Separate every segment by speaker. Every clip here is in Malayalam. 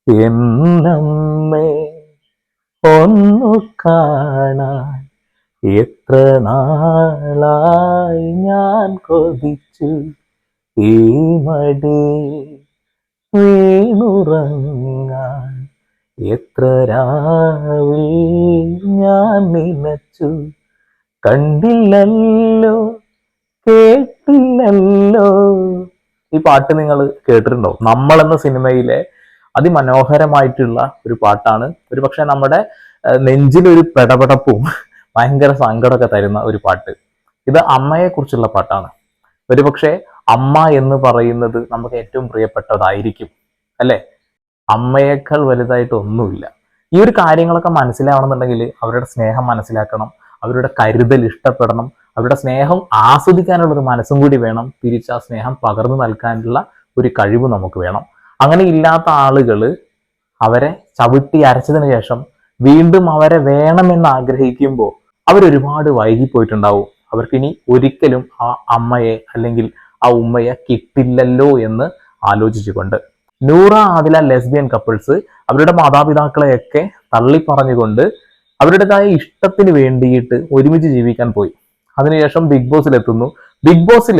Speaker 1: എന്നമ്മേ ഒന്നു കാണാൻ എത്ര നാളായി ഞാൻ കൊതിച്ചു ഈ മടി വീണുറങ്ങാൻ എത്ര രാവിൽ ഞാൻ നിനച്ചു കണ്ടില്ലല്ലോ കേട്ടില്ലല്ലോ. ഈ പാട്ട് നിങ്ങൾ കേട്ടിട്ടുണ്ടോ? നമ്മൾ എന്ന സിനിമയിലെ അതിമനോഹരമായിട്ടുള്ള ഒരു പാട്ടാണ്. ഒരു പക്ഷെ നമ്മുടെ നെഞ്ചിലൊരു പെടപെടപ്പും ഭയങ്കര സങ്കടമൊക്കെ തരുന്ന ഒരു പാട്ട്. ഇത് അമ്മയെ കുറിച്ചുള്ള പാട്ടാണ്. ഒരുപക്ഷെ അമ്മ എന്ന് പറയുന്നത് നമുക്ക് ഏറ്റവും പ്രിയപ്പെട്ടതായിരിക്കും, അല്ലെ? അമ്മയേക്കാൾ വലുതായിട്ട് ഒന്നുമില്ല. ഈ ഒരു കാര്യങ്ങളൊക്കെ മനസ്സിലാവണമെന്നുണ്ടെങ്കിൽ അവരുടെ സ്നേഹം മനസ്സിലാക്കണം, അവരുടെ കരുതൽ ഇഷ്ടപ്പെടണം, അവരുടെ സ്നേഹം ആസ്വദിക്കാനുള്ള ഒരു മനസ്സും കൂടി വേണം. തിരിച്ച് ആ സ്നേഹം പകർന്നു നൽകാനുള്ള ഒരു കഴിവ് നമുക്ക് വേണം. അങ്ങനെ ഇല്ലാത്ത ആളുകൾ അവരെ ചവിട്ടി അരച്ചതിന് ശേഷം വീണ്ടും അവരെ വേണമെന്ന് ആഗ്രഹിക്കുമ്പോൾ അവരൊരുപാട് വൈകിപ്പോയിട്ടുണ്ടാവും. അവർക്കിനി ഒരിക്കലും ആ അമ്മയെ അല്ലെങ്കിൽ ആ ഉമ്മയെ കിട്ടില്ലല്ലോ എന്ന് ആലോചിച്ചുകൊണ്ട് നൂറ ആദില ലെസ്ബിയൻ കപ്പിൾസ് അവരുടെ മാതാപിതാക്കളെയൊക്കെ തള്ളി പറഞ്ഞുകൊണ്ട് അവരുടേതായ ഇഷ്ടത്തിന് വേണ്ടിയിട്ട് ഒരുമിച്ച് ജീവിക്കാൻ പോയി. അതിനുശേഷം ബിഗ് ബോസിലെത്തുന്നു. ബിഗ് ബോസിൽ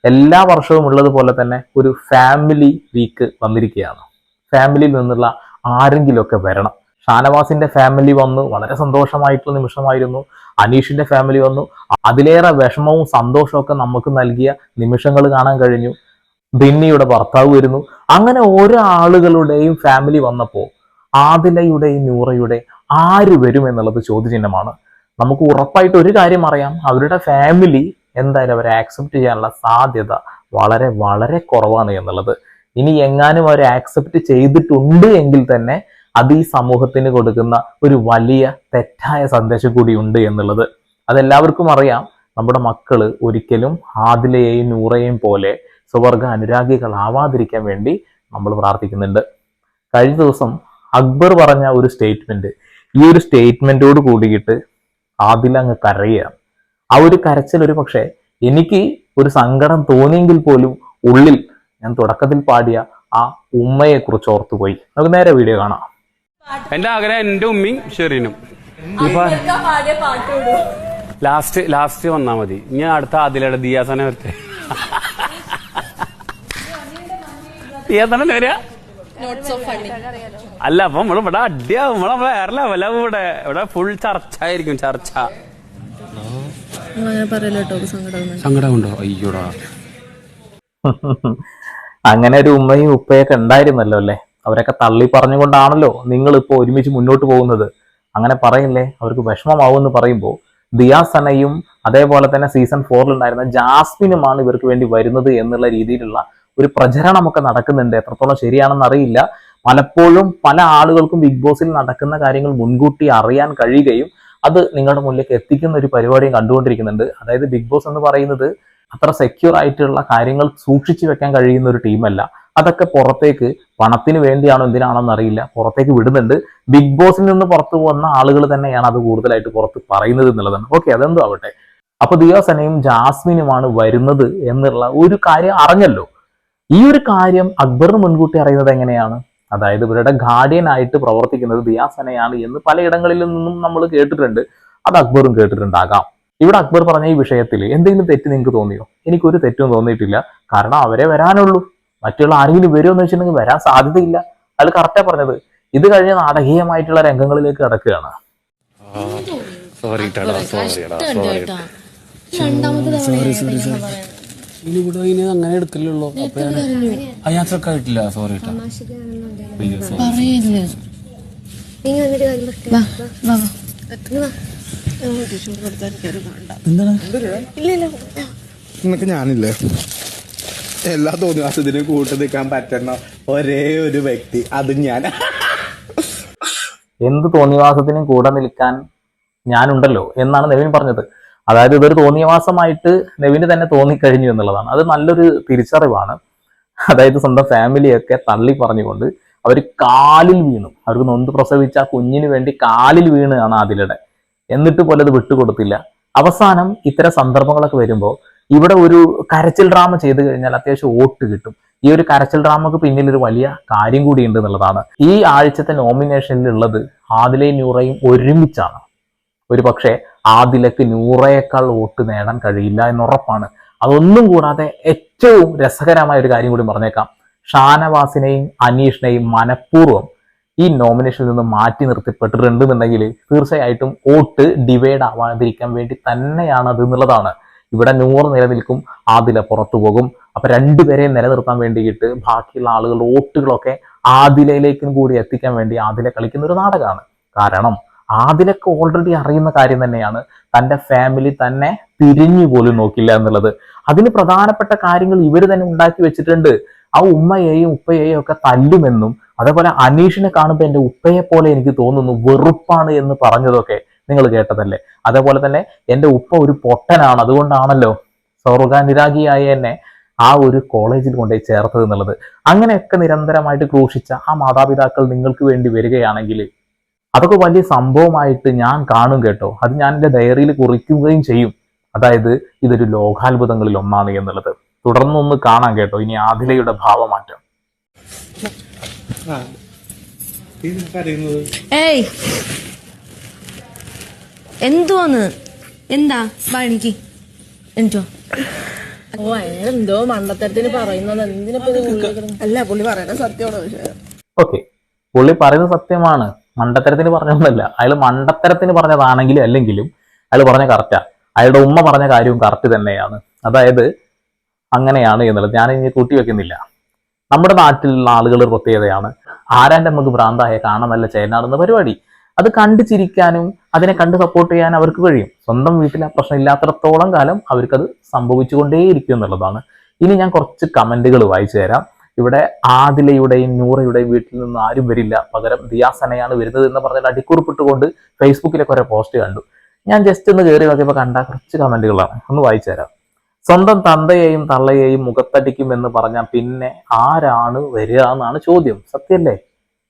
Speaker 1: എല്ലാ വർഷവും ഉള്ളതുപോലെ തന്നെ ഒരു ഫാമിലി വീക്ക് വന്നിരിക്കുകയാണ്. ഫാമിലിയിൽ നിന്നുള്ള ആരെങ്കിലുമൊക്കെ വരണം. ഷാനവാസിന്റെ ഫാമിലി വന്നു, വളരെ സന്തോഷമായിട്ടുള്ള നിമിഷമായിരുന്നു. അനീഷിന്റെ ഫാമിലി വന്നു, അതിലേറെ വിഷമവും സന്തോഷവും ഒക്കെ നമുക്ക് നൽകിയ നിമിഷങ്ങൾ കാണാൻ കഴിഞ്ഞു. ബിന്നിയുടെ ഭർത്താവ് വരുന്നു. അങ്ങനെ ഓരോ ആളുകളുടെയും ഫാമിലി വന്നപ്പോൾ ആദിലയുടെയും നൂറയുടെയും ആര് വരും എന്നുള്ളത് ചോദ്യചിഹ്നമാണ്. നമുക്ക് ഉറപ്പായിട്ട് ഒരു കാര്യം അറിയാം, അവരുടെ ഫാമിലി എന്തായാലും അവരെ ആക്സെപ്റ്റ് ചെയ്യാനുള്ള സാധ്യത വളരെ വളരെ കുറവാണ് എന്നുള്ളത്. ഇനി എങ്ങാനും അവർ ആക്സെപ്റ്റ് ചെയ്തിട്ടുണ്ട് എങ്കിൽ തന്നെ അത് ഈ സമൂഹത്തിന് കൊടുക്കുന്ന ഒരു വലിയ തെറ്റായ സന്ദേശം കൂടി ഉണ്ട് എന്നുള്ളത് അതെല്ലാവർക്കും അറിയാം. നമ്മുടെ മക്കള് ഒരിക്കലും ആദിലയെയും നൂറയെയും പോലെ സ്വർഗ അനുരാഗികളാവാതിരിക്കാൻ വേണ്ടി നമ്മൾ പ്രാർത്ഥിക്കുന്നുണ്ട്. കഴിഞ്ഞ ദിവസം അക്ബർ പറഞ്ഞ ഒരു സ്റ്റേറ്റ്മെന്റ്, ഈ ഒരു സ്റ്റേറ്റ്മെന്റോട് കൂടിയിട്ട് ആദില അങ്ങ് കരയുകയാണ്. ആ ഒരു കരച്ചിൽ ഒരു പക്ഷേ എനിക്ക് ഒരു സങ്കടം തോന്നിയെങ്കിൽ പോലും ഉള്ളിൽ ഞാൻ തുടക്കത്തിൽ പാടിയ ആ ഉമ്മയെ കുറിച്ച് ഓർത്തുപോയി. നമുക്ക് നേരെ വീഡിയോ കാണാം.
Speaker 2: എന്റെ ആഗ്രഹം എന്റെ ഉമ്മയും ഷെറീനും ലാസ്റ്റ് വന്നാ മതി. ഞാൻ അടുത്ത ആദിലയുടെ ദിയാസനെ വരട്ടെ. ദിയാസനെ വരാ അല്ല, അപ്പൊ നമ്മള് ഇവിടെ അടിയാവും. നമ്മളെ വേറെ ലെവലാവും. ഇവിടെ ഫുൾ ചർച്ച ആയിരിക്കും. ചർച്ച സങ്കടമുണ്ടോ? അയ്യോടാ.
Speaker 1: അങ്ങനെ ഒരു ഉമ്മയും ഉപ്പയൊക്കെ ഉണ്ടായിരുന്നല്ലോ അല്ലെ? അവരൊക്കെ തള്ളി പറഞ്ഞുകൊണ്ടാണല്ലോ നിങ്ങൾ ഇപ്പോൾ ഒരുമിച്ച് മുന്നോട്ട് പോകുന്നത്. അങ്ങനെ പറയില്ലേ, അവർക്ക് വിഷമമാവുമെന്ന് പറയുമ്പോൾ ദിയാസനയും അതേപോലെ തന്നെ സീസൺ 4 ഉണ്ടായിരുന്ന ജാസ്മിനുമാണ് ഇവർക്ക് വേണ്ടി വരുന്നത് എന്നുള്ള രീതിയിലുള്ള ഒരു പ്രചരണമൊക്കെ നടക്കുന്നുണ്ട്. എത്രത്തോളം ശരിയാണെന്ന് അറിയില്ല. പലപ്പോഴും പല ആളുകൾക്കും ബിഗ് ബോസിൽ നടക്കുന്ന കാര്യങ്ങൾ മുൻകൂട്ടി അറിയാൻ കഴിയുകയും അത് നിങ്ങളുടെ മുന്നിലേക്ക് എത്തിക്കുന്ന ഒരു പരിപാടിയും കണ്ടുകൊണ്ടിരിക്കുന്നുണ്ട്. അതായത് ബിഗ് ബോസ് എന്ന് പറയുന്നത് അത്ര സെക്യൂർ ആയിട്ടുള്ള കാര്യങ്ങൾ സൂക്ഷിച്ചു വെക്കാൻ കഴിയുന്ന ഒരു ടീമല്ല. അതൊക്കെ പുറത്തേക്ക് പണത്തിന് വേണ്ടിയാണോ എന്തിനാണോന്ന് അറിയില്ല, പുറത്തേക്ക് വിടുന്നുണ്ട്. ബിഗ് ബോസിൽ നിന്ന് പുറത്തു പോകുന്ന ആളുകൾ തന്നെയാണ് അത് കൂടുതലായിട്ട് പുറത്ത് പറയുന്നത് എന്നുള്ളതാണ്. ഓക്കെ, അതെന്തോ ആവട്ടെ. അപ്പൊ ദിയാസനയും ജാസ്മിനുമാണ് വരുന്നത് എന്നുള്ള ഒരു കാര്യം അറിഞ്ഞല്ലോ. ഈ ഒരു കാര്യം അക്ബറിന് മുൻകൂട്ടി അറിയുന്നത് എങ്ങനെയാണ്? അതായത് ഇവരുടെ ഗാർഡിയൻ ആയിട്ട് പ്രവർത്തിക്കുന്നത് ദിയാസനയാണ് എന്ന് പലയിടങ്ങളിൽ നിന്നും നമ്മൾ കേട്ടിട്ടുണ്ട്. അത് അക്ബറും കേട്ടിട്ടുണ്ടാകാം. ഇവിടെ അക്ബർ പറഞ്ഞ ഈ വിഷയത്തിൽ എന്തെങ്കിലും തെറ്റ് നിങ്ങൾക്ക് തോന്നിയോ? എനിക്കൊരു തെറ്റും തോന്നിയിട്ടില്ല. കാരണം അവരെ വരാനുള്ളൂ. മറ്റുള്ള ആരെങ്കിലും വരുമെന്ന് വെച്ചിട്ടുണ്ടെങ്കിൽ വരാൻ സാധ്യതയില്ല. അയാൾ കറക്റ്റാ പറഞ്ഞത്. ഇത് കഴിഞ്ഞ നാടകീയമായിട്ടുള്ള രംഗങ്ങളിലേക്ക് കിടക്കുകയാണ്.
Speaker 2: അങ്ങനെ എടുക്കലുള്ളൂ. അയാത്രൊക്കെ ആയിട്ടില്ല. സോറി
Speaker 3: നിനക്ക് ഞാനില്ലേ എല്ലാ തോന്നിവാസത്തിനും കൂട്ടു നിൽക്കാൻ പറ്റുന്ന ഒരേ ഒരു വ്യക്തി, അത് ഞാൻ.
Speaker 1: എന്ത് തോന്നിവാസത്തിനും കൂടെ നിൽക്കാൻ ഞാനുണ്ടല്ലോ എന്നാണ് നെവിൻ പറഞ്ഞത്. അതായത് ഇതൊരു തോന്നിയവാസമായിട്ട് നെവിന് തന്നെ തോന്നിക്കഴിഞ്ഞു എന്നുള്ളതാണ്. അത് നല്ലൊരു തിരിച്ചറിവാണ്. അതായത് സ്വന്തം ഫാമിലിയൊക്കെ തള്ളി പറഞ്ഞുകൊണ്ട് അവർ കാലിൽ വീണു. അവർക്ക് നൊന്ത് പ്രസവിച്ച കുഞ്ഞിന് വേണ്ടി കാലിൽ വീണാണ് ആദിലയുടെ. എന്നിട്ട് പോലെ അത് വിട്ടുകൊടുത്തില്ല. അവസാനം ഇത്തരം സന്ദർഭങ്ങളൊക്കെ വരുമ്പോൾ ഇവിടെ ഒരു കരച്ചിൽ ഡ്രാമ ചെയ്തു കഴിഞ്ഞാൽ അത്യാവശ്യം വോട്ട് കിട്ടും. ഈ ഒരു കരച്ചിൽ ഡ്രാമക്ക് പിന്നിൽ ഒരു വലിയ കാര്യം കൂടി ഉണ്ട് എന്നുള്ളതാണ്. ഈ ആഴ്ചത്തെ നോമിനേഷനിൽ ഉള്ളത് ആദിലയും നൂറയും ഒരുമിച്ചാണ്. ഒരു പക്ഷേ ആദിലക്ക് നൂറയേക്കാൾ വോട്ട് നേടാൻ കഴിയില്ല എന്നുറപ്പാണ്. അതൊന്നും കൂടാതെ ഏറ്റവും രസകരമായ ഒരു കാര്യം കൂടി പറഞ്ഞേക്കാം. ഷാനവാസിനെയും അനീഷിനെയും മനഃപൂർവ്വം ഈ നോമിനേഷനിൽ നിന്ന് മാറ്റി നിർത്തിപ്പെട്ടിട്ടുണ്ടെന്നുണ്ടെങ്കിൽ തീർച്ചയായിട്ടും വോട്ട് ഡിവൈഡ് ആവാതിരിക്കാൻ വേണ്ടി തന്നെയാണ് അത് എന്നുള്ളതാണ്. ഇവിടെ 100 നിലനിൽക്കും, ആദില പുറത്തു പോകും. അപ്പൊ രണ്ടുപേരെയും നിലനിർത്താൻ വേണ്ടിയിട്ട് ബാക്കിയുള്ള ആളുകളുടെ വോട്ടുകളൊക്കെ ആദിലയിലേക്കും കൂടി എത്തിക്കാൻ വേണ്ടി ആദില കളിക്കുന്ന ഒരു നാടകമാണ്. കാരണം ആദിലക്ക് ഓൾറെഡി അറിയുന്ന കാര്യം തന്നെയാണ്, തന്റെ ഫാമിലി തന്നെ തിരിഞ്ഞു പോലും നോക്കില്ല എന്നുള്ളത്. അതിന് പ്രധാനപ്പെട്ട കാര്യങ്ങൾ ഇവർ തന്നെ ഉണ്ടാക്കി വെച്ചിട്ടുണ്ട്. ആ ഉമ്മയെയും ഉപ്പയെയും ഒക്കെ തല്ലുമെന്നും, അതേപോലെ അനീഷിനെ കാണുമ്പോൾ എന്റെ ഉപ്പയെ പോലെ എനിക്ക് തോന്നുന്നു, വെറുപ്പാണ് എന്ന് പറഞ്ഞതൊക്കെ നിങ്ങൾ കേട്ടതല്ലേ. അതേപോലെ തന്നെ എന്റെ ഉപ്പ ഒരു പൊട്ടനാണ്, അതുകൊണ്ടാണല്ലോ സ്വർഗാനുരാഗിയായ എന്നെ ആ ഒരു കോളേജിൽ കൊണ്ടുപോയി ചേർത്തത് എന്നുള്ളത്. അങ്ങനെയൊക്കെ നിരന്തരമായിട്ട് ക്രൂശിച്ച ആ മാതാപിതാക്കൾ നിങ്ങൾക്ക് വേണ്ടി വരികയാണെങ്കിൽ അതൊക്കെ വലിയ സംഭവമായിട്ട് ഞാൻ കാണും കേട്ടോ. അത് ഞാൻ എൻ്റെ ഡയറിയിൽ കുറിക്കുകയും ചെയ്യും. അതായത് ഇതൊരു ലോകാത്ഭുതങ്ങളിൽ ഒന്നാണ് എന്നുള്ളത്. തുടർന്നൊന്ന് കാണാം കേട്ടോ ഇനി ആദിലയുടെ ഭാവമാറ്റം.
Speaker 4: ഏയ് എന്തുവാന്ന്? എന്താ വാ എനിക്ക് എനിക്കോ?
Speaker 5: ഓ അയാളെന്തോ മണ്ടത്തരത്തിന് പറയുന്നത് എന്തിനപ്പോ അല്ല പുള്ളി പറയുന്നത് സത്യമാണോ?
Speaker 1: ഓക്കെ, പുള്ളി പറയുന്നത് സത്യമാണ്, മണ്ടത്തരത്തിന് പറഞ്ഞൊന്നുമല്ല. അയാൾ മണ്ടത്തരത്തിന് പറഞ്ഞതാണെങ്കിലും അല്ലെങ്കിലും അയാൾ പറഞ്ഞ കറക്റ്റാ. അയാളുടെ ഉമ്മ പറഞ്ഞ കാര്യവും കറക്റ്റ് തന്നെയാണ്. അതായത് അങ്ങനെയാണ് എന്നുള്ളത് ഞാൻ ഇനി കൂട്ടി വെക്കുന്നില്ല. നമ്മുടെ നാട്ടിലുള്ള ആളുകളുടെ പ്രത്യേകതയാണ് ആരാന്റെ നമുക്ക് ഭ്രാന്തായ കാണാൻ നല്ല ചേനാടുന്ന പരിപാടി. അത് കണ്ടു ചിരിക്കാനും അതിനെ കണ്ട് സപ്പോർട്ട് ചെയ്യാൻ അവർക്ക് കഴിയും. സ്വന്തം വീട്ടിൽ ആ പ്രശ്നം ഇല്ലാത്തിടത്തോളം കാലം അവർക്കത് സംഭവിച്ചുകൊണ്ടേയിരിക്കും എന്നുള്ളതാണ്. ഇനി ഞാൻ കുറച്ച് കമന്റുകൾ വായിച്ചു തരാം. ഇവിടെ ആദിലയുടെയും നൂറയുടെയും വീട്ടിൽ നിന്ന് ആരും വരില്ല, പകരം ദിയാസനയാണ് വരുന്നത് എന്ന് പറഞ്ഞിട്ട് അടിക്കുറിപ്പിട്ടുകൊണ്ട് ഫേസ്ബുക്കിലൊക്കെ ഒരു പോസ്റ്റ് കണ്ടു. ഞാൻ ജസ്റ്റ് ഒന്ന് കയറി നോക്കിയപ്പോൾ കണ്ട കുറച്ച് കമന്റുകളാണ്, ഒന്ന് വായിച്ചു തരാം. സ്വന്തം തന്തയെയും തള്ളയെയും മുഖത്തടിക്കും എന്ന് പറഞ്ഞാൽ പിന്നെ ആരാണ് വരിക എന്നാണ് ചോദ്യം. സത്യല്ലേ?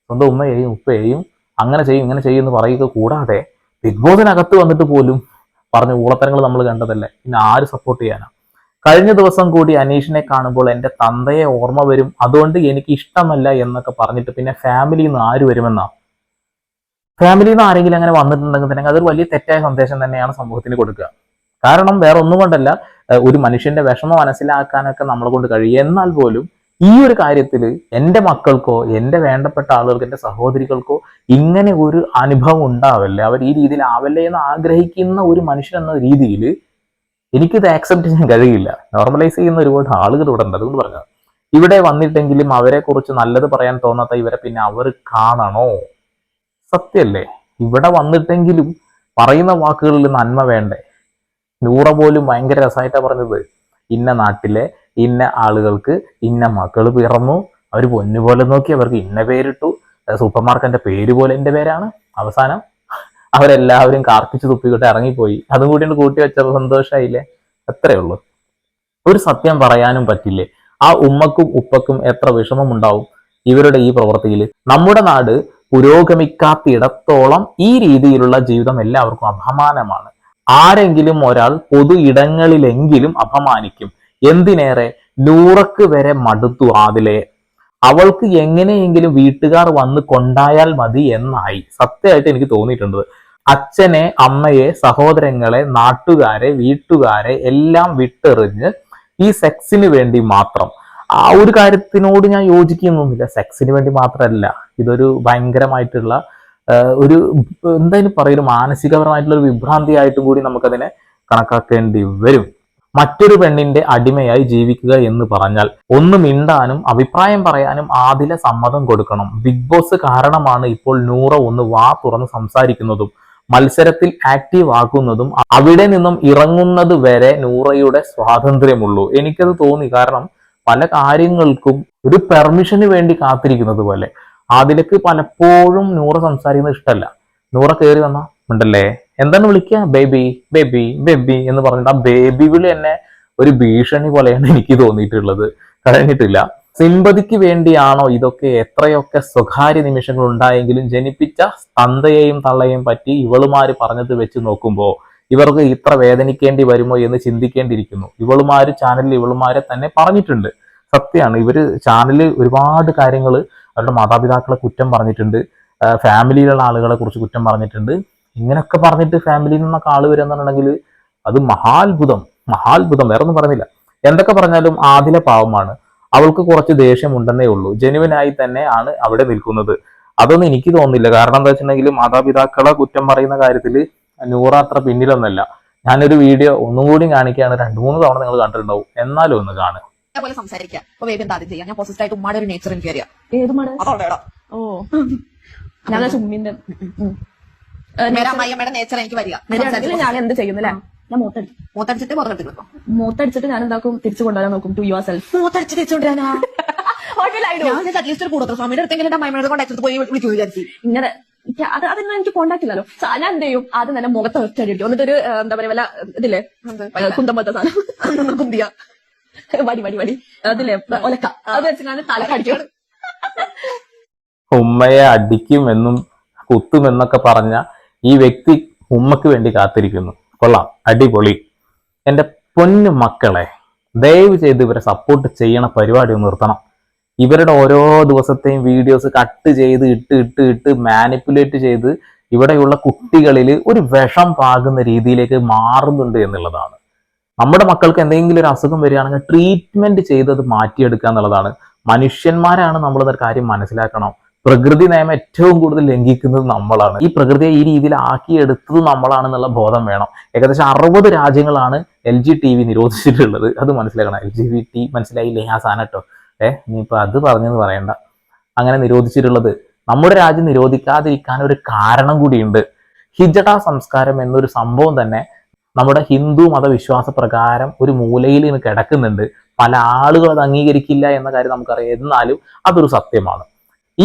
Speaker 1: സ്വന്തം ഉമ്മയെയും ഉപ്പയെയും അങ്ങനെ ചെയ്യും ഇങ്ങനെ ചെയ്യും എന്ന് പറയുക കൂടാതെ ബിഗ് ബോസിനകത്ത് വന്നിട്ട് പോലും പറഞ്ഞ ഊളത്തരങ്ങൾ നമ്മൾ കണ്ടതല്ലേ. പിന്നെ ആര് സപ്പോർട്ട് ചെയ്യാനാ? കഴിഞ്ഞ ദിവസം കൂടി അനീഷിനെ കാണുമ്പോൾ എൻ്റെ തന്തയെ ഓർമ്മ വരും, അതുകൊണ്ട് എനിക്ക് ഇഷ്ടമല്ല എന്നൊക്കെ പറഞ്ഞിട്ട് പിന്നെ ഫാമിലിയിൽ നിന്ന് ആര് വരുമെന്നാ? ഫാമിലിയിൽ നിന്ന് ആരെങ്കിലും അങ്ങനെ വന്നിട്ടുണ്ടെങ്കിൽ തന്നെ അതൊരു വലിയ തെറ്റായ സന്ദേശം തന്നെയാണ് സമൂഹത്തിന് കൊടുക്കുക. കാരണം വേറെ ഒന്നും കൊണ്ടല്ല, ഒരു മനുഷ്യന്റെ വിഷമം മനസ്സിലാക്കാനൊക്കെ നമ്മളെ കൊണ്ട് കഴിയും. എന്നാൽ പോലും ഈ ഒരു കാര്യത്തിൽ എൻ്റെ മക്കൾക്കോ എൻ്റെ വേണ്ടപ്പെട്ട ആളുകൾക്ക് എൻ്റെ സഹോദരികൾക്കോ ഇങ്ങനെ ഒരു അനുഭവം ഉണ്ടാവല്ലേ, അവർ ഈ രീതിയിൽ ആവല്ലേ എന്ന് ആഗ്രഹിക്കുന്ന ഒരു മനുഷ്യൻ എന്ന രീതിയിൽ എനിക്കിത് ആക്സെപ്റ്റ് ചെയ്യാൻ കഴിയില്ല. നോർമലൈസ് ചെയ്യുന്ന ഒരുപാട് ആളുകൾ ഇവിടെ ഉണ്ട്. അതുകൊണ്ട് പറഞ്ഞത് ഇവിടെ വന്നിട്ടെങ്കിലും അവരെ കുറിച്ച് നല്ലത് പറയാൻ തോന്നാത്ത ഇവരെ പിന്നെ അവർ കാണണോ? സത്യല്ലേ? ഇവിടെ വന്നിട്ടെങ്കിലും പറയുന്ന വാക്കുകളിൽ നന്മ വേണ്ടേ? നൂറ പോലും ഭയങ്കര രസമായിട്ടാണ് പറഞ്ഞത്. ഇന്ന നാട്ടിലെ ഇന്ന ആളുകൾക്ക് ഇന്ന മക്കൾ പിറന്നു, അവർ പൊന്നുപോലെ നോക്കി അവർക്ക് ഇന്ന പേരിട്ടു, സൂപ്പർ മാർക്കറ്റിന്റെ പേര് പോലെ എൻ്റെ പേരാണ്. അവസാനം അവരെല്ലാവരും കാർക്കിച്ച് തുപ്പിക്കിട്ട് ഇറങ്ങിപ്പോയി. അതും കൂടി കൂട്ടി വെച്ചപ്പോൾ സന്തോഷമായില്ലേ? അത്രേ ഉള്ളൂ. ഒരു സത്യം പറയാനും പറ്റില്ലേ? ആ ഉമ്മക്കും ഉപ്പക്കും എത്ര വിഷമമുണ്ടാവും ഇവരുടെ ഈ പ്രവൃത്തിയിൽ. നമ്മുടെ നാട് പുരോഗമിക്കാത്തിടത്തോളം ഈ രീതിയിലുള്ള ജീവിതം എല്ലാവർക്കും അപമാനമാണ്. ആരെങ്കിലും ഒരാൾ പൊതു ഇടങ്ങളിലെങ്കിലും അപമാനിക്കും. എന്തിനേറെ നൂറക്ക് വരെ മടുത്തു ആദിലെ. അവൾക്ക് എങ്ങനെയെങ്കിലും വീട്ടുകാർ വന്ന് കൊണ്ടായാൽ മതി എന്നായി. സത്യമായിട്ട് എനിക്ക് തോന്നിയിട്ടുണ്ട്. അച്ഛനെ, അമ്മയെ, സഹോദരങ്ങളെ, നാട്ടുകാരെ, വീട്ടുകാരെ എല്ലാം വിട്ടെറിഞ്ഞ് ഈ സെക്സിന് വേണ്ടി മാത്രം. ആ ഒരു കാര്യത്തിനോട് ഞാൻ യോജിക്കുന്നൊന്നുമില്ല. സെക്സിന് വേണ്ടി മാത്രമല്ല, ഇതൊരു ഭയങ്കരമായിട്ടുള്ള ഒരു എന്തായാലും പറയും മാനസികപരമായിട്ടുള്ള ഒരു വിഭ്രാന്തിയായിട്ടും കൂടി നമുക്കതിനെ കണക്കാക്കേണ്ടി വരും. മറ്റൊരു പെണ്ണിന്റെ അടിമയായി ജീവിക്കുക എന്ന് പറഞ്ഞാൽ ഒന്ന് മിണ്ടാനും അഭിപ്രായം പറയാനും ആദില സമ്മതം കൊടുക്കണം. ബിഗ് ബോസ് കാരണമാണ് ഇപ്പോൾ നൂറ ഒന്ന് വാ തുറന്ന് സംസാരിക്കുന്നതും മത്സരത്തിൽ ആക്റ്റീവ് ആക്കുന്നതും. അവിടെ നിന്നും ഇറങ്ങുന്നത് വരെ നൂറയുടെ സ്വാതന്ത്ര്യമുള്ളൂ. എനിക്കത് തോന്നി. കാരണം പല കാര്യങ്ങൾക്കും ഒരു പെർമിഷന് വേണ്ടി കാത്തിരിക്കുന്നത് പോലെ ആദിലക്ക് പലപ്പോഴും നൂറ സംസാരിക്കുന്നത് ഇഷ്ടമല്ല. നൂറ കയറി വന്ന ഉണ്ടല്ലേ എന്താണ് വിളിക്കുക, ബേബി ബേബി ബേബി എന്ന് പറഞ്ഞിട്ട് ആ ബേബി വിളി തന്നെ ഒരു ഭീഷണി പോലെയാണ് എനിക്ക് തോന്നിയിട്ടുള്ളത്. കഴിഞ്ഞിട്ടില്ല. സിമ്പതിക്ക് വേണ്ടിയാണോ ഇതൊക്കെ? എത്രയൊക്കെ സ്വകാര്യ നിമിഷങ്ങൾ ഉണ്ടായെങ്കിലും ജനിപ്പിച്ച തന്തയെയും തള്ളയെയും പറ്റി ഇവളുമാര് പറഞ്ഞത് വെച്ച് നോക്കുമ്പോൾ ഇവർക്ക് ഇത്ര വേദനിക്കേണ്ടി വരുമോ എന്ന് ചിന്തിക്കേണ്ടിയിരിക്കുന്നു. ഇവളുമാര് ചാനലിൽ ഇവളുമാരെ തന്നെ പറഞ്ഞിട്ടുണ്ട്. സത്യമാണ്. ഇവര് ചാനലിൽ ഒരുപാട് കാര്യങ്ങൾ അവരുടെ മാതാപിതാക്കളെ കുറ്റം പറഞ്ഞിട്ടുണ്ട്, ഫാമിലിയിലുള്ള ആളുകളെ കുറിച്ച് കുറ്റം പറഞ്ഞിട്ടുണ്ട്. ഇങ്ങനെയൊക്കെ പറഞ്ഞിട്ട് ഫാമിലിയിൽ നിന്നൊക്കെ ആള് വരികയെന്നുണ്ടെങ്കിൽ അത് മഹാത്ഭുതം, മഹാത്ഭുതം, വേറെ ഒന്നും പറയുന്നില്ല. എന്തൊക്കെ പറഞ്ഞാലും ആദില പാവമാണ്. അവൾക്ക് കുറച്ച് ദേഷ്യമുണ്ടെന്നേ ഉള്ളൂ. ജെനുവിനായി തന്നെ ആണ് അവിടെ നിൽക്കുന്നത്. അതൊന്നും എനിക്ക് തോന്നുന്നില്ല. കാരണം എന്താ വെച്ചിട്ടുണ്ടെങ്കിൽ മാതാപിതാക്കളെ കുറ്റം പറയുന്ന കാര്യത്തിൽ നൂറ അത്ര പിന്നിലൊന്നല്ല. ഞാനൊരു വീഡിയോ ഒന്നും കൂടി കാണിക്കുകയാണ്, 2-3 തവണ നിങ്ങൾ കണ്ടിട്ടുണ്ടാവും, എന്നാലും ഒന്ന് കാണുക.
Speaker 6: പോലെ സംസാരിക്കാം. അപ്പൊ വേഗം എന്താ ആദ്യം ചെയ്യാം? ഞാൻ പോസിറ്റീവ് ആയിട്ട് ഉമ്മാടെ ഒരു നേച്ചർ എനിക്ക് അറിയാം.
Speaker 5: ഏത് മട?
Speaker 6: അതോടെ
Speaker 5: ഓ ഞാൻ ചുമ്മിന്റെ
Speaker 6: അമ്മയുടെ നേച്ചർ എനിക്ക് വരിക.
Speaker 5: ഞാൻ എന്ത് ചെയ്യുന്നില്ല, ഞാൻ മൂത്തടിക്കും.
Speaker 6: മൂത്തടിച്ചിട്ട് പുറത്തെടുത്ത്
Speaker 5: മൂത്തടിച്ചിട്ട് ഞാൻ എന്താക്കും, തിരിച്ചു കൊണ്ടുവരാൻ നോക്കും. To yourself.
Speaker 6: മൂത്തടിച്ച് തിരിച്ചുകൊണ്ടിരാനാ അറ്റ്ലീസ്റ്റ് ഒരു കൂടത്ര സ്വാമിയുടെ അടുത്തെങ്കിലും എന്റെ മൈമയുടെ കോണ്ടാക്ട് പോയി വിളിച്ചു വിചാരിച്ചു.
Speaker 5: ഇങ്ങനെ അതൊന്നും എനിക്ക് കോണ്ടാക്ട് ഇല്ലല്ലോ. ഞാൻ എന്ത് ചെയ്യും, ആദ്യം തന്നെ മുഖത്ത് ഒറ്റടിക്കും. എന്നിട്ടൊരു എന്താ പറയാ വല്ല ഇതില്ലേ കുന്തമ്പത്തെ സാധനം കുന്തിയ വടി വടി വടി അതില്ലേ ഒലക്ക, അത് വെച്ചാൽ തല കടിക്കണം.
Speaker 1: ഉമ്മയെ അടിക്കുമെന്നും കുത്തുമെന്നൊക്കെ പറഞ്ഞ ഈ വ്യക്തി ഉമ്മക്ക് വേണ്ടി കാത്തിരിക്കുന്നു. കൊള്ളാം, അടിപൊളി. എൻ്റെ പൊന്നു മക്കളെ, ദയവ് ചെയ്ത് ഇവരെ സപ്പോർട്ട് ചെയ്യണ പരിപാടി ഒന്ന് നിർത്തണം. ഇവരുടെ ഓരോ ദിവസത്തെയും വീഡിയോസ് കട്ട് ചെയ്ത് ഇട്ട് മാനിപ്പുലേറ്റ് ചെയ്ത് ഇവിടെയുള്ള കുട്ടികളിൽ ഒരു വിഷം പാകുന്ന രീതിയിലേക്ക് മാറുന്നുണ്ട് എന്നുള്ളതാണ്. നമ്മുടെ മക്കൾക്ക് എന്തെങ്കിലും ഒരു അസുഖം വരികയാണെങ്കിൽ ട്രീറ്റ്മെന്റ് ചെയ്ത് അത് മാറ്റിയെടുക്കുക എന്നുള്ളതാണ്. മനുഷ്യന്മാരാണ് നമ്മളെന്നൊരു കാര്യം മനസ്സിലാക്കണം. പ്രകൃതി നിയമം ഏറ്റവും കൂടുതൽ ലംഘിക്കുന്നത് നമ്മളാണ്. ഈ പ്രകൃതിയെ ഈ രീതിയിൽ ആക്കിയെടുത്തത് നമ്മളാണെന്നുള്ള ബോധം വേണം. ഏകദേശം 60 രാജ്യങ്ങളാണ് LGTV നിരോധിച്ചിട്ടുള്ളത്. അത് മനസ്സിലാക്കണം. LGBT മനസ്സിലായില്ലേ? ആ സാധനം കേട്ടോ. ഇനിയിപ്പോൾ അത് പറഞ്ഞെന്ന് പറയണ്ട. അങ്ങനെ നിരോധിച്ചിട്ടുള്ളത് നമ്മുടെ രാജ്യം നിരോധിക്കാതിരിക്കാൻ ഒരു കാരണം കൂടിയുണ്ട്. ഹിജഡ സംസ്കാരം എന്നൊരു സംഭവം തന്നെ നമ്മുടെ ഹിന്ദു മതവിശ്വാസ പ്രകാരം ഒരു മൂലയിൽ നിന്ന് കിടക്കുന്നുണ്ട്. പല ആളുകൾ അത് അംഗീകരിക്കില്ല എന്ന കാര്യം നമുക്കറിയാം. എന്നാലും അതൊരു സത്യമാണ്.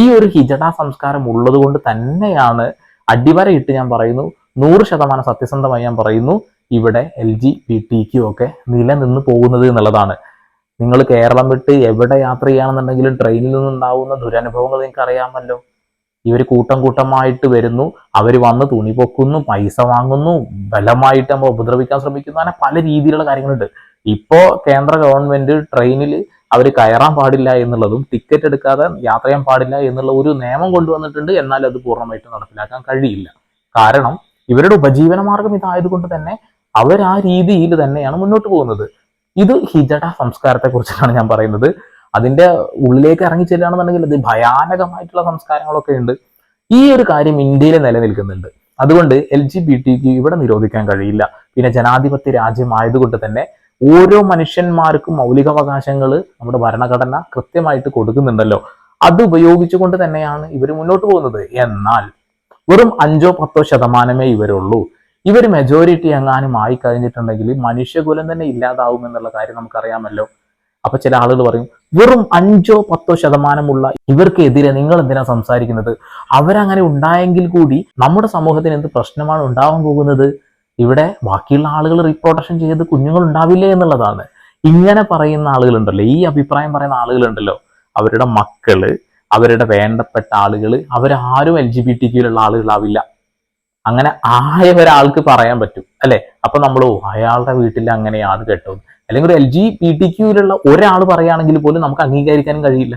Speaker 1: ഈ ഒരു ഹിജഡ സംസ്കാരം ഉള്ളത് കൊണ്ട് തന്നെയാണ് അടിവരയിട്ട് ഞാൻ പറയുന്നു, 100% സത്യസന്ധമായി ഞാൻ പറയുന്നു, ഇവിടെ LGBTQ ഒക്കെ നിലനിന്ന് പോകുന്നത് എന്നുള്ളതാണ്. നിങ്ങൾ കേരളം വിട്ട് എവിടെ യാത്ര ചെയ്യുകയാണെന്നുണ്ടെങ്കിലും ട്രെയിനിൽ നിന്നുണ്ടാവുന്ന ദുരനുഭവങ്ങൾ നിങ്ങൾക്ക് അറിയാമല്ലോ. ഇവർ കൂട്ടം കൂട്ടമായിട്ട് വരുന്നു, അവർ വന്ന് തുണി പൊക്കുന്നു, പൈസ വാങ്ങുന്നു, ബലമായിട്ട് നമ്മൾ ഉപദ്രവിക്കാൻ ശ്രമിക്കുന്നു, അങ്ങനെ പല രീതിയിലുള്ള കാര്യങ്ങളുണ്ട്. ഇപ്പോ കേന്ദ്ര ഗവൺമെന്റ് ട്രെയിനിൽ അവർ കയറാൻ പാടില്ല എന്നുള്ളതും ടിക്കറ്റ് എടുക്കാതെ യാത്ര ചെയ്യാൻ പാടില്ല എന്നുള്ള ഒരു നിയമം കൊണ്ടുവന്നിട്ടുണ്ട്. എന്നാൽ അത് പൂർണ്ണമായിട്ട് നടപ്പിലാക്കാൻ കഴിയില്ല. കാരണം ഇവരുടെ ഉപജീവന മാർഗം ഇതായതുകൊണ്ട് തന്നെ അവർ ആ രീതിയിൽ തന്നെയാണ് മുന്നോട്ട് പോകുന്നത്. ഇത് ഹിജഡ സംസ്കാരത്തെ കുറിച്ചാണ് ഞാൻ പറയുന്നത്. അതിന്റെ ഉള്ളിലേക്ക് ഇറങ്ങി ചെല്ലുകയാണെന്നുണ്ടെങ്കിൽ അത് ഭയാനകമായിട്ടുള്ള സംസ്കാരങ്ങളൊക്കെ ഉണ്ട്. ഈ ഒരു കാര്യം ഇന്ത്യയിൽ നിലനിൽക്കുന്നുണ്ട്. അതുകൊണ്ട് LGBTQ ഇവിടെ നിരോധിക്കാൻ കഴിയില്ല. പിന്നെ ജനാധിപത്യ രാജ്യമായതുകൊണ്ട് തന്നെ ഓരോ മനുഷ്യന്മാർക്കും മൗലികാവകാശങ്ങൾ നമ്മുടെ ഭരണഘടന കൃത്യമായിട്ട് കൊടുക്കുന്നുണ്ടല്ലോ. അത് ഉപയോഗിച്ചുകൊണ്ട് തന്നെയാണ് ഇവർ മുന്നോട്ട് പോകുന്നത്. എന്നാൽ വെറും 5-10% ഇവരുള്ളൂ. ഇവർ മെജോറിറ്റി എങ്ങാനും ആയി കഴിഞ്ഞിട്ടുണ്ടെങ്കിൽ മനുഷ്യകുലം തന്നെ ഇല്ലാതാവും എന്നുള്ള കാര്യം നമുക്കറിയാമല്ലോ. അപ്പൊ ചില ആളുകൾ പറയും, വെറും 5-10% ഇവർക്കെതിരെ നിങ്ങൾ എന്തിനാ സംസാരിക്കുന്നത്? അവരങ്ങനെ ഉണ്ടായെങ്കിൽ കൂടി നമ്മുടെ സമൂഹത്തിന് എന്ത് പ്രശ്നമാണ് ഉണ്ടാവാൻ പോകുന്നത്? ഇവിടെ ബാക്കിയുള്ള ആളുകൾ റീപ്രൊഡക്ഷൻ ചെയ്ത് കുഞ്ഞുങ്ങൾ ഉണ്ടാവില്ലേ എന്നുള്ളതാണ്. ഇങ്ങനെ പറയുന്ന ആളുകളുണ്ടല്ലോ, ഈ അഭിപ്രായം പറയുന്ന ആളുകളുണ്ടല്ലോ, അവരുടെ മക്കള്, അവരുടെ വേണ്ടപ്പെട്ട ആളുകൾ, അവരാരും LGBTQ ആളുകളാവില്ല. അങ്ങനെ ആയ ഒരാൾക്ക് പറയാൻ പറ്റും അല്ലെ? അപ്പൊ നമ്മൾ അയാളുടെ വീട്ടിൽ അങ്ങനെയാണ് കേട്ടോ, അല്ലെങ്കിൽ ഒരു LGBTQ ഒരാൾ പറയുകയാണെങ്കിൽ പോലും നമുക്ക് അംഗീകരിക്കാനും കഴിയില്ല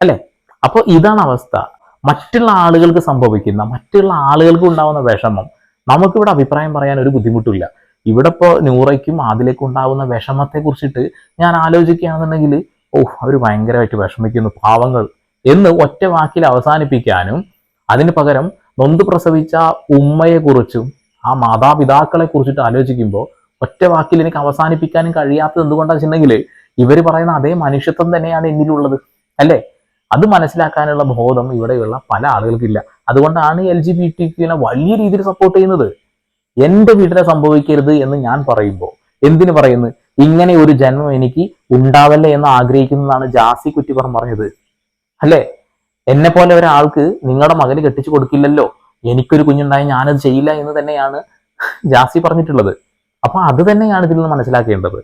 Speaker 1: അല്ലെ? അപ്പൊ ഇതാണ് അവസ്ഥ. മറ്റുള്ള ആളുകൾക്ക് സംഭവിക്കുന്ന, മറ്റുള്ള ആളുകൾക്ക് ഉണ്ടാവുന്ന വിഷമം നമുക്കിവിടെ അഭിപ്രായം പറയാൻ ഒരു ബുദ്ധിമുട്ടില്ല. ഇവിടെ ഇപ്പോൾ നൂറയ്ക്കും ആദിലേക്കും ഉണ്ടാവുന്ന വിഷമത്തെ കുറിച്ചിട്ട് ഞാൻ ആലോചിക്കുകയാണെന്നുണ്ടെങ്കിൽ അവർ ഭയങ്കരമായിട്ട് വിഷമിക്കുന്നു പാവങ്ങൾ എന്ന് ഒറ്റ വാക്കിൽ അവസാനിപ്പിക്കാനും അതിന് പകരം നൊന്ത് പ്രസവിച്ച ഉമ്മയെ കുറിച്ചും ആ മാതാപിതാക്കളെ കുറിച്ചിട്ട് ആലോചിക്കുമ്പോൾ ഒറ്റ വാക്കിൽ എനിക്ക് അവസാനിപ്പിക്കാനും കഴിയാത്തത് എന്തുകൊണ്ടാണെന്ന് വെച്ചിട്ടുണ്ടെങ്കിൽ ഇവർ പറയുന്ന അതേ മനുഷ്യത്വം തന്നെയാണ് എന്നിലുള്ളത് അല്ലേ? അത് മനസ്സിലാക്കാനുള്ള ബോധം ഇവിടെയുള്ള പല ആളുകൾക്കില്ല. അതുകൊണ്ടാണ് LGBTQ വലിയ രീതിയിൽ സപ്പോർട്ട് ചെയ്യുന്നത്. എൻ്റെ വീട്ടിലെ സംഭവിക്കരുത് എന്ന് ഞാൻ പറയുമ്പോൾ എന്തിനു പറയുന്നു? ഇങ്ങനെ ഒരു ജന്മം എനിക്ക് ഉണ്ടാവല്ലേ എന്ന് ആഗ്രഹിക്കുന്നതാണ് ജാസി കുറ്റിപ്പുറം പറഞ്ഞത് അല്ലേ? എന്നെ പോലെ ഒരാൾക്ക് നിങ്ങളുടെ മകന് കെട്ടിച്ചു കൊടുക്കില്ലല്ലോ, എനിക്കൊരു കുഞ്ഞുണ്ടായി ഞാനത് ചെയ്യില്ല എന്ന് തന്നെയാണ് ജാസി പറഞ്ഞിട്ടുള്ളത്. അപ്പൊ അത് തന്നെയാണ് ഇതിൽ നിന്ന് മനസ്സിലാക്കേണ്ടത്.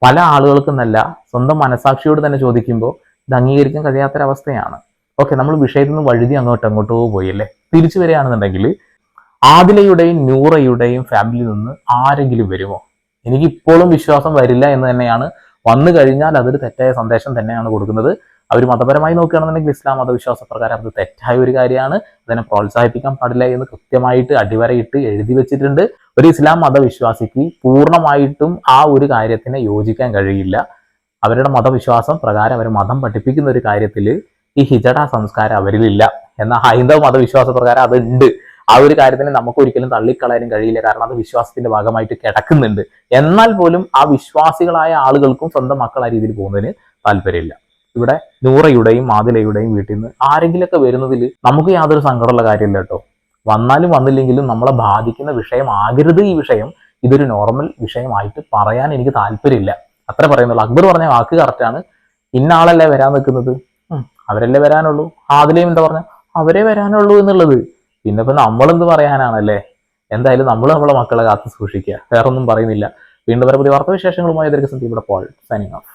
Speaker 1: പല ആളുകൾക്കും നല്ല സ്വന്തം മനസാക്ഷിയോട് തന്നെ ചോദിക്കുമ്പോൾ ഇത് അംഗീകരിക്കാൻ കഴിയാത്തൊരവസ്ഥയാണ്. ഓക്കെ, നമ്മൾ വിഷയത്തിൽ നിന്ന് വഴുതി അങ്ങോട്ടോ പോയി അല്ലേ? തിരിച്ചു വരികയാണെന്നുണ്ടെങ്കിൽ ആദിലയുടെയും നൂറയുടെയും ഫാമിലിയിൽ നിന്ന് ആരെങ്കിലും വരുമോ? എനിക്കിപ്പോഴും വിശ്വാസം വരില്ല എന്ന് തന്നെയാണ് വന്നു കഴിഞ്ഞാൽ അതൊരു തെറ്റായ സന്ദേശം തന്നെയാണ് കൊടുക്കുന്നത്. അവർ മതപരമായി നോക്കുകയാണെന്നുണ്ടെങ്കിൽ ഇസ്ലാം മതവിശ്വാസ പ്രകാരം അത് തെറ്റായ ഒരു കാര്യമാണ്, അതിനെ പ്രോത്സാഹിപ്പിക്കാൻ പാടില്ല എന്ന് കൃത്യമായിട്ട് അടിവരയിട്ട് എഴുതി വെച്ചിട്ടുണ്ട്. ഒരു ഇസ്ലാം മതവിശ്വാസിക്ക് പൂർണ്ണമായിട്ടും ആ ഒരു കാര്യത്തിനെ യോജിക്കാൻ കഴിയില്ല. അവരുടെ മതവിശ്വാസം പ്രകാരം അവർ മതം പഠിപ്പിക്കുന്ന ഒരു കാര്യത്തിൽ ഈ ഹിജഡ സംസ്കാരം അവരിലില്ല. എന്നാൽ ഹൈന്ദവ മതവിശ്വാസ പ്രകാരം അത് ഉണ്ട്. ആ ഒരു കാര്യത്തിന് നമുക്ക് ഒരിക്കലും തള്ളിക്കളയാനും കഴിയില്ല, കാരണം അത് വിശ്വാസത്തിന്റെ ഭാഗമായിട്ട് കിടക്കുന്നുണ്ട്. എന്നാൽ പോലും ആ വിശ്വാസികളായ ആളുകൾക്കും സ്വന്തം മക്കൾ ആ രീതിയിൽ പോകുന്നതിന് താല്പര്യമില്ല. ഇവിടെ നൂറയുടെയും മാതിലയുടെയും വീട്ടിൽ നിന്ന് ആരെങ്കിലുമൊക്കെ വരുന്നതിൽ നമുക്ക് യാതൊരു സങ്കടമുള്ള കാര്യമില്ല കേട്ടോ. വന്നാലും വന്നില്ലെങ്കിലും നമ്മളെ ബാധിക്കുന്ന വിഷയമാകരുത് ഈ വിഷയം. ഇതൊരു നോർമൽ വിഷയമായിട്ട് പറയാൻ എനിക്ക് താല്പര്യമില്ല, അത്ര പറയുന്നുള്ളൂ. അക്ബർ പറഞ്ഞ വാക്ക് കറക്റ്റാണ്. ഇന്ന ആളല്ലേ വരാൻ നിൽക്കുന്നത്, അവരല്ലേ വരാനുള്ളൂ. ആദിലയും എന്താ പറഞ്ഞ അവരെ വരാനുള്ളൂ എന്നുള്ളത്. പിന്നെ ഇപ്പൊ നമ്മളെന്ത് പറയാനാണല്ലേ. എന്തായാലും നമ്മൾ നമ്മളെ മക്കളെ കാത്ത് സൂക്ഷിക്കുക, വേറൊന്നും പറയുന്നില്ല. വീണ്ടും വരെ പുതിയ വാർത്താവിശേഷങ്ങളുമായി ഇവിടെ പോൾ സൈനിങ് ഓഫ്.